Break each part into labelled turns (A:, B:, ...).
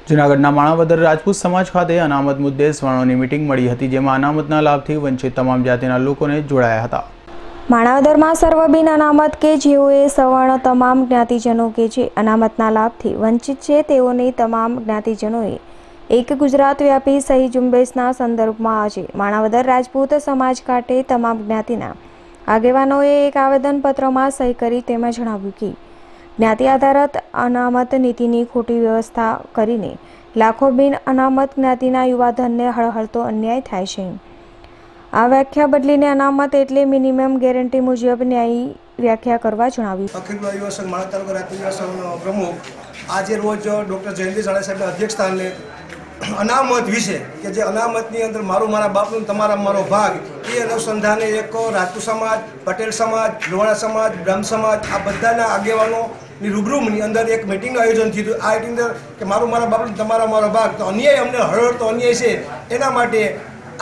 A: જૂનાગઢના માણાવદર રાજપૂત સમાજ ખાતે અનામત મુદ્દે સવર્ણોની મીટિંગ મળી હતી, જેમાં અનામતના લાભથી વંચિત તમામ જાતિના લોકોને જોડાયા હતા।
B: માણાવદરમાં સર્વબિન અનામત કે જેઓએ સવર્ણ તમામ જ્ઞાતિજનો કે જે અનામતના લાભથી વંચિત છે તેઓની તમામ જ્ઞાતિજનોએ એક ગુજરાત વ્યાપી સહી ઝુંબેશના સંદર્ભમાં આજે માણાવદર રાજપૂત સમાજ ખાતે તમામ જ્ઞાતિના આગેવાનોએ એક આવેદનપત્રમાં સહી કરી તેમાં જણાવ્યું કે જ્ઞાતિ આધારિત અનામત નીતિની ખોટી વ્યવસ્થા કરીને લાખો બિન અનામત જ્ઞાતિના યુવાધનને હળહળતો અન્યાય થાય છે। આ વ્યાખ્યા બદલીને અનામત એટલે મિનિમમ ગેરંટી મુજબ ન્યાયી વ્યાખ્યા કરવા જણાવ્યું।
C: અખિલ યુવા સંઘ માણા તાલુકા રાજપૂત યુવા સંઘનો પ્રમુખ આજે રોજ ડૉક્ટર જયંતિ સાળા સાહેબના અધ્યક્ષસ્થાને અનામત વિશે કે જે અનામતની અંદર મારા બાપનું તમારા મારો ભાગ એ અનુસંધાને એક રાજપૂત સમાજ, પટેલ સમાજ, લોહાણા સમાજ, બ્રહ્મ સમાજ આ બધાના આગેવાનોની રૂબરૂની અંદર એક મિટિંગનું આયોજન થયું। આ મિટિંગ અંદર કે મારા બાપનું તમારા મારો ભાગ તો અન્યાય અમને હળહળતો અન્યાય છે એના માટે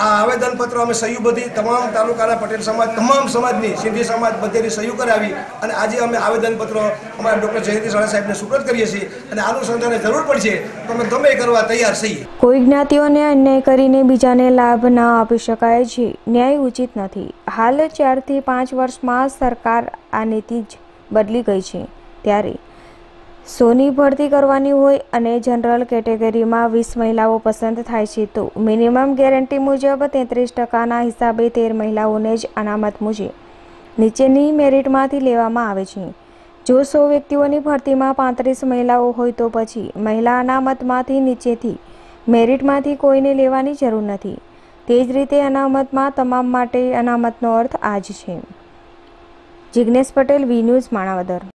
C: આ આવેદનપત્ર અમે સહી બધી તમામ તાલુકાના પટેલ સમાજ, તમામ સમાજની સિંધી સમાજ બધેની સહી કરાવી અને આજે અમે આવેદનપત્ર અમારા ડૉક્ટર જયંતિ સાળા સાહેબને સુપ્રત કરીએ છીએ અને આનું સંધાને જરૂર પડશે તો અમે ગમે કરવા તૈયાર છીએ।
B: કોઈ જ્ઞાતિઓને અન્યાય કરીને બીજાને લાભ ના આપી શકાય છે, ન્યાય ઉચિત નથી। હાલ 4 થી 5 વર્ષમાં સરકાર આ નીતિ જ બદલી ગઈ છે, ત્યારે 100ની ભરતી કરવાની હોય અને જનરલ કેટેગરીમાં 20 મહિલાઓ પસંદ થાય છે તો મિનિમમ ગેરંટી મુજબ 33%ના હિસાબે 13 મહિલાઓને જ અનામત મુજબ નીચેની મેરિટમાંથી લેવામાં આવે છે। જો 100 વ્યક્તિઓની ભરતીમાં 35 મહિલાઓ હોય તો પછી મહિલા અનામતમાંથી નીચેથી મેરિટમાંથી કોઈને લેવાની જરૂર નથી। તે જ રીતે અનામતમાં તમામ માટે અનામતનો અર્થ આ જ છે। Jignesh Patel, V News, Manavadar.